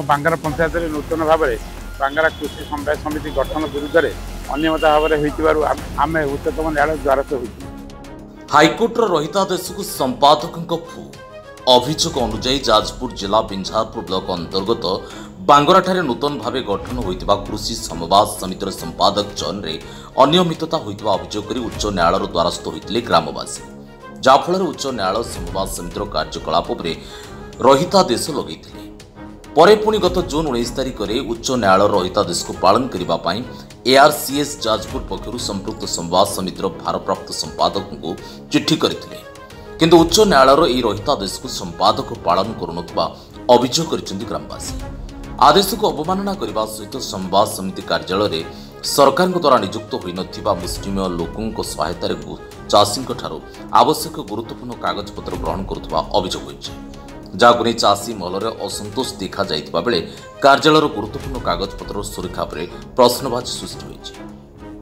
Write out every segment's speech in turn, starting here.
बांगारा पंचायत नूतन भाव में बांगारा कृषि समवाय समिति गठन विरुद्ध में अनियमित भाव में आम उच्चतम न्यायालय द्वारस्थ हो हाइकोर्टर रहितादेश को संपादकों फू अभियोग अनुजाई जाजपुर जिला बिंझारपुर ब्लॉक अंतर्गत बांगराठारे नूतन भाव गठन होता कृषि समवाय समितिर संपादक चयन में अनियमितता होता अभियोग कर उच्च न्यायालय द्वारस्थ होते ग्रामवासी जहाँफल उच्च न्यायालय समवाय समितिर कार्यकलाप रहितादेश लगे परे पुणी गत जून 19 तारिख में उच्च न्यायालय रहितादेश को पालन करने एआरसीएस जाजपुर पक्षर संपृक्त समवाय समितिर भारप्राप्त संपादकों को चिट्ठी करते किंतु उच्च न्यायालय यह रहितादेश को संपादक पालन करुनथिबा अभियोग कर ग्रामवासी आदेश को अवमानना करने सहित समवाय समिति कार्यालय सरकार द्वारा नियुक्त होई नथिबा मुस्लिम लोकों सहायतार चाषी आवश्यक गुरुत्वपूर्ण कागजपत्र ग्रहण करुवा अभियोग होइछि जहां नहीं चाषी महल में असंतोष देखा जाइतिबा बेले कार्यालय गुरुत्वपूर्ण कागजपत्र सुरक्षा पर प्रश्नवाची सृष्टि होइछि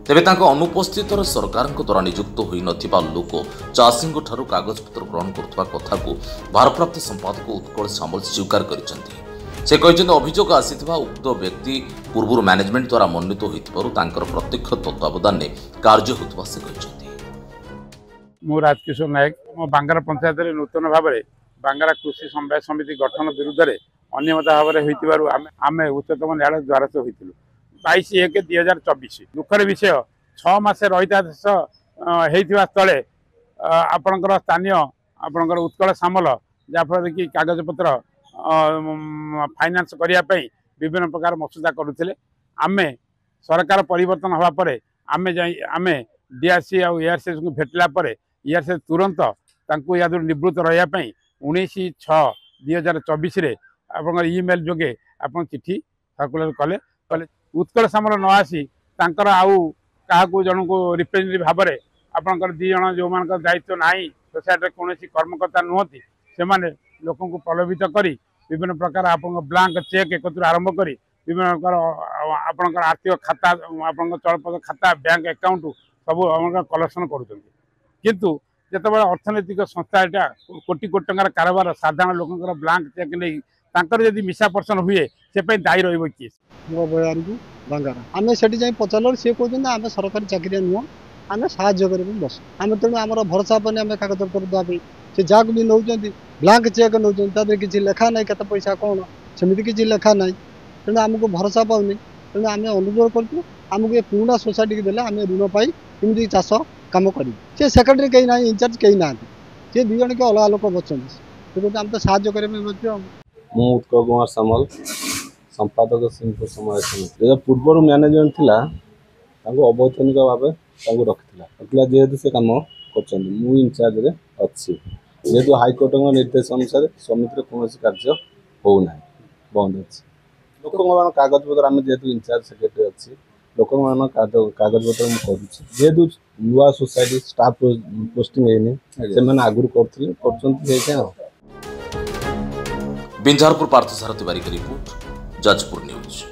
तेबे तांको अनुपस्थित सरकार द्वारा नियुक्त होई नथिबा लोक चाषी कागजपत्र ग्रहण करुवा कथा को भारप्राप्त संपादक उत्कल सामल स्वीकार करिसेंति से कहते अभियोग आसीथिबा उक्त व्यक्ति पूर्व मैनेजमेंट द्वारा मनोनीत होइतिबारु तांकर प्रत्यक्ष तत्वावधान में कार्य होतबा से कहते मु राजकिशोर नायक मो बांगारा पंचायत नूतन भाव में बांगारा कृषि समवाय समिति गठन विरुद्ध में अनियमित भाव में आम उच्चतम न्यायालय द्वारस्थ होइतिलु 22/1/2024 दुखर विषय 6 मास रहितादेश होइतिबा स्थले आपणकर स्थानीय आपणकर उत्कल सामल जहाँफल कि कागजपत्र फाइनान्स करने विभिन्न प्रकार मसुदा करुले आमे सरकार परिवर्तन हवा पर आमे डीआरसी और एआरसीएस को भेटला एआरसीएस तुरंत तांको या निवृत्त रहा 19/6/2024 आप इमेल जोगे आप चिठी सर्कुलर कले कले उत्कल सामल न आसी तांकर आउ क्या जन को रिप्रेजेंटेटिव भाव में आपंकर 2 जन जो मान दायित्व ना सोसाइटी कौन कर्मकर्ता नुहति से लोक प्रलोभित करी विभिन्न प्रकार आप ब्लांक चेक एक आरंभ करी विभिन्न प्रकार आपंकर आर्थिक खाता आप चलपद खाता बैंक अकाउंट सब कलेक्शन करुँच जिते अर्थनैतिक संस्था यहाँ कोटी कोटी टंकार कारोबार साधारण लोक ब्लांक चेक नहीं जदि मिसा पर्सन हुए से दायी रही किए बांगारा आम से पचार सी कहते आम सरकारी चाकरी नुह आम साहय बस आम तेणु आम भरोसा पनी आम कागज पत्र देवाई से जहाँ भी नौ ब्लांक चेक नौ किसी लेखा ना के पैसा कौन सेमती किसी लेखा ना तेणु आमको भरोसा पाऊनी तेणु आम अनुरोध करूँ आमको ये पुराना सोसाइटी की देले आम ऋण पाई कमी चाष कम कर सेक्रेटरी कहीं ना इंचार्ज कहीं ना सी 2 जन के अलग लोक बच्चे आम तो साहय करने उत्कल कुमार सामल संपादक सिंह समय समिति पूर्व मैनेजमेंट थिला अवैतनिक भाव रखा जेहेतु से कम कर इंचार्ज रे अच्छी जेहेतु हाइकोर्ट निर्देश अनुसार समिति कौन कार्य होना बंद अच्छी लोक कागजपत्र आम जेहेतु इंचार्ज सेक्रेटरी अच्छी लोक कागजपत्र मुझे जेहेतु नुआ सोसाइटी स्टाफ पोस्टिंग है आगुरी कर बिंझारपुर पार्थसारथी बारिक रिपोर्ट जाजपुर न्यूज।